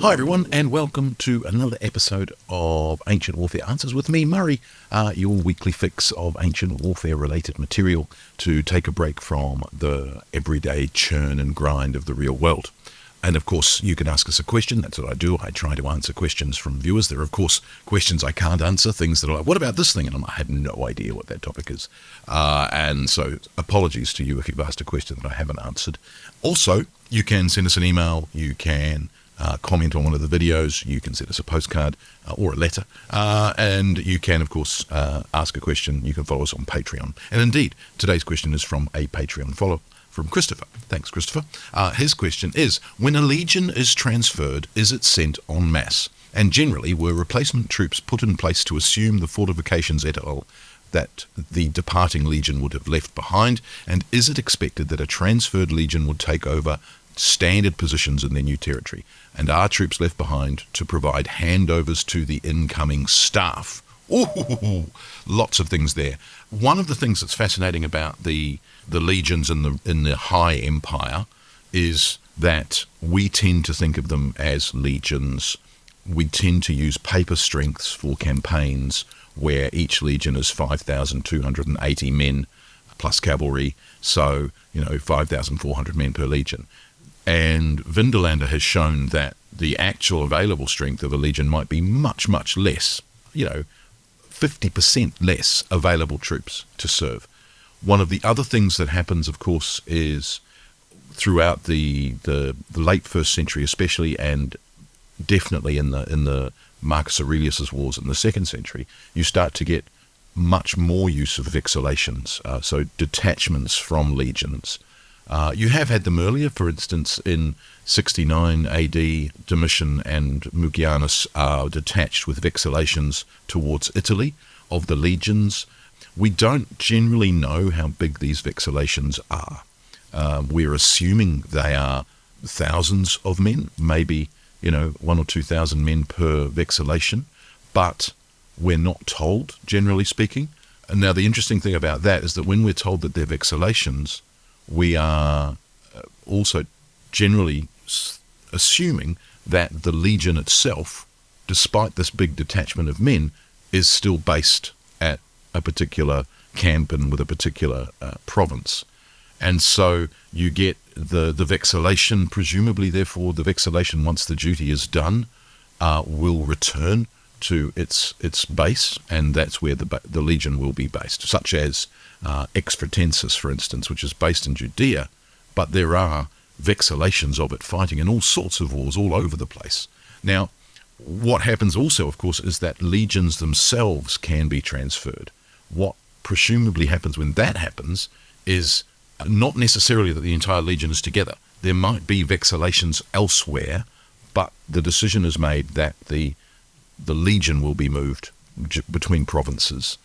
Hi everyone, and welcome to another episode of Ancient Warfare Answers with me, Murray, your weekly fix of ancient warfare related material to take a break from the everyday churn and grind of the real world. And of course, you can ask us a question. That's what I do. I try to answer questions from viewers. There are, of course, questions I can't answer, things that are like, what about this thing? And I have no idea what that topic is. And so apologies to you if you've asked a question that I haven't answered. Also, you can send us an email. You can comment on one of the videos. You can send us a postcard or a letter. And you can, of course, ask a question. You can follow us on Patreon. And indeed, today's question is from a Patreon follower. From Christopher. Thanks, Christopher. His question is, when a legion is transferred, is it sent en masse? And generally, were replacement troops put in place to assume the fortifications et al. That the departing legion would have left behind? And is it expected that a transferred legion would take over standard positions in their new territory? And are troops left behind to provide handovers to the incoming staff? Ooh, lots of things there. One of the things that's fascinating about the legions in the High Empire is that we tend to think of them as legions. We tend to use paper strengths for campaigns where each legion is 5,280 men plus cavalry, so 5,400 men per legion. And Vindelander has shown that the actual available strength of a legion might be much, much less, 50% less available troops to serve. One of the other things that happens, of course, is throughout the late first century especially, and definitely in the Marcus Aurelius's wars in the second century, you start to get much more use of vexillations, so detachments from legions. You have had them earlier, for instance, in 69 AD, Domitian and Mucianus are detached with vexillations towards Italy of the legions. We don't generally know how big these vexillations are. We're assuming they are thousands of men, maybe 1,000 or 2,000 men per vexillation, but we're not told, generally speaking. And now the interesting thing about that is that when we're told that they're vexillations, we are also generally assuming that the legion itself, despite this big detachment of men, is still based at a particular camp and with a particular province. And so you get the vexillation, presumably, therefore, the vexillation, once the duty is done, will return to its base, and that's where the legion will be based, such as Exfratensis, for instance, which is based in Judea, but there are vexillations of it fighting in all sorts of wars all over the place. Now, what happens also, of course, is that legions themselves can be transferred. What presumably happens when that happens is not necessarily that the entire legion is together. There might be vexillations elsewhere, but the decision is made that the legion will be moved between provinces.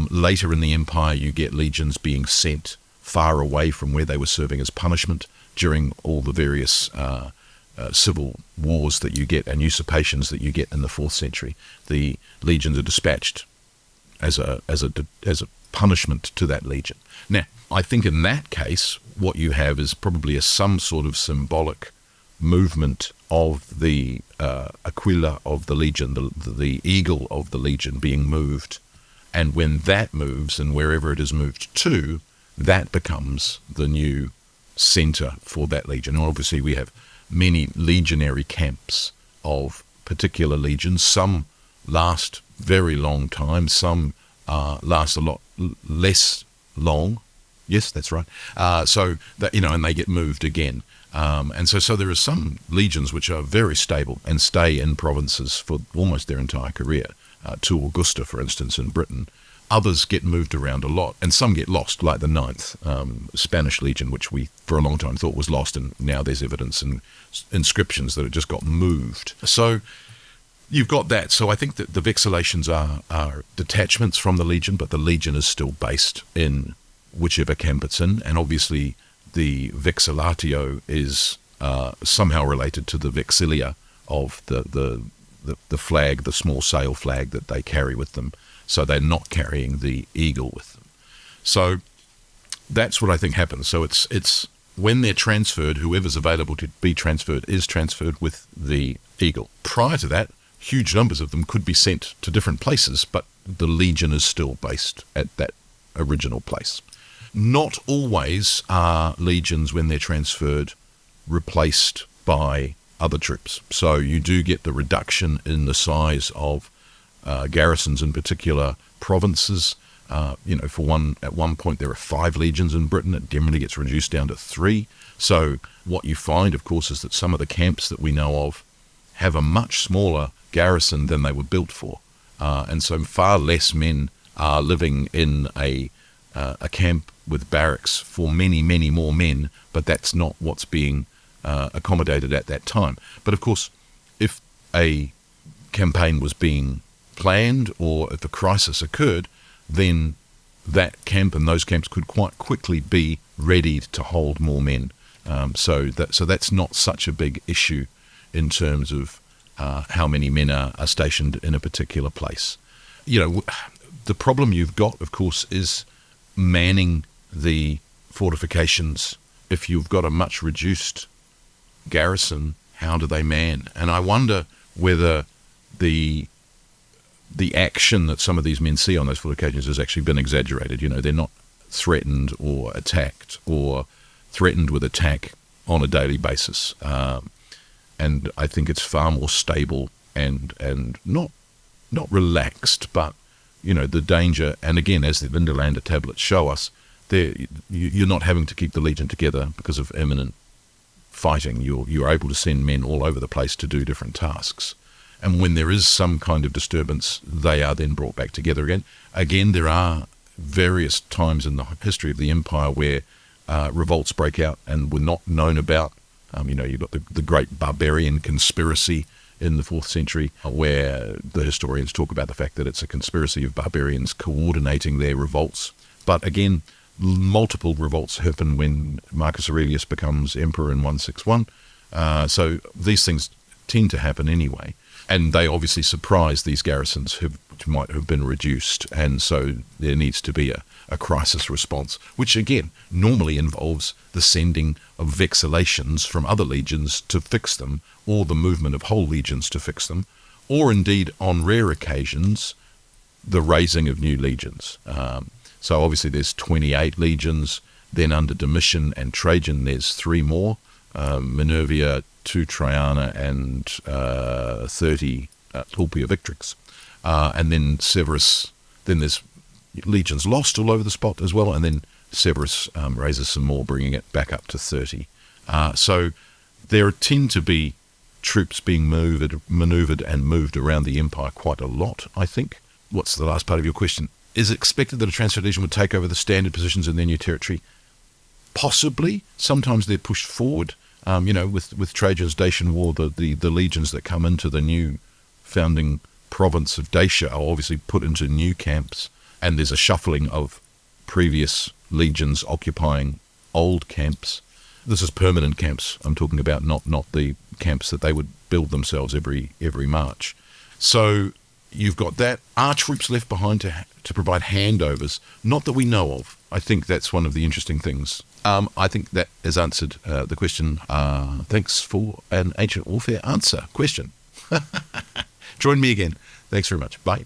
Later in the empire, you get legions being sent far away from where they were serving as punishment during all the various civil wars that you get and usurpations that you get in the 4th century. The legions are dispatched as a punishment to that legion. Now, I think in that case, what you have is probably some sort of symbolic movement of the aquila of the legion, the eagle of the legion being moved. And when that moves, and wherever it is moved to, that becomes the new center for that legion. And obviously, we have many legionary camps of particular legions. Some last very long time, some last a lot less long. Yes, that's right. So that, and they get moved again. And so there are some legions which are very stable and stay in provinces for almost their entire career. To Augusta, for instance, in Britain. Others get moved around a lot, and some get lost, like the 9th Spanish Legion, which we for a long time thought was lost, and now there's evidence and inscriptions that it just got moved. So you've got that. So I think that the vexillations are detachments from the legion, but the legion is still based in whichever camp it's in, and obviously the vexillatio is somehow related to the vexilia of the flag, the small sail flag that they carry with them. So they're not carrying the eagle with them. So that's what I think happens. So it's when they're transferred, whoever's available to be transferred is transferred with the Eagle. Prior to that, huge numbers of them could be sent to different places, but the Legion is still based at that original place. Not always are Legions, when they're transferred, replaced by other troops. So you do get the reduction in the size of garrisons in particular provinces. At one point there are 5 legions in Britain. It generally gets reduced down to 3. So what you find, of course, is that some of the camps that we know of have a much smaller garrison than they were built for. And so far less men are living in a camp with barracks for many, many more men, but that's not what's being accommodated at that time. But of course, if a campaign was being planned or if a crisis occurred, then that camp and those camps could quite quickly be readied to hold more men. So that's not such a big issue in terms of how many men are stationed in a particular place. The problem you've got, of course, is manning the fortifications. If you've got a much reduced garrison, how do they man? And I wonder whether the action that some of these men see on those fortifications has actually been exaggerated. They're not threatened or attacked or threatened with attack on a daily basis. And I think it's far more stable and not relaxed, but the danger. And again, as the Vindolander tablets show us, you're not having to keep the Legion together because of imminent fighting. You're able to send men all over the place to do different tasks. And when there is some kind of disturbance, they are then brought back together again. Again, there are various times in the history of the Empire where revolts break out and were not known about. You've got the great barbarian conspiracy in the 4th century, where the historians talk about the fact that it's a conspiracy of barbarians coordinating their revolts. But again, multiple revolts happen when Marcus Aurelius becomes emperor in 161. So these things tend to happen anyway. And they obviously surprise these garrisons who might have been reduced. And so there needs to be a crisis response, which again normally involves the sending of vexallations from other legions to fix them, or the movement of whole legions to fix them, or indeed, on rare occasions, the raising of new legions. So obviously there's 28 legions. Then under Domitian and Trajan, there's 3 more. Minervia, 2 Triana, and 30 Pulpia Victrix. And then Severus, then there's legions lost all over the spot as well, and then Severus raises some more, bringing it back up to 30. So there tend to be troops being manoeuvred and moved around the empire quite a lot, I think. What's the last part of your question? Is it expected that a transferred legion would take over the standard positions in their new territory? Possibly. Sometimes they're pushed forward. With Trajan's Dacian War, the legions that come into the new founding province of Dacia are obviously put into new camps, and there's a shuffling of previous legions occupying old camps. This is permanent camps I'm talking about, not the camps that they would build themselves every March. So you've got that. Are troops left behind to provide handovers? Not that we know of. I think that's one of the interesting things. I think that has answered the question. Thanks for an Ancient Warfare answer question. Join me again. Thanks very much. Bye.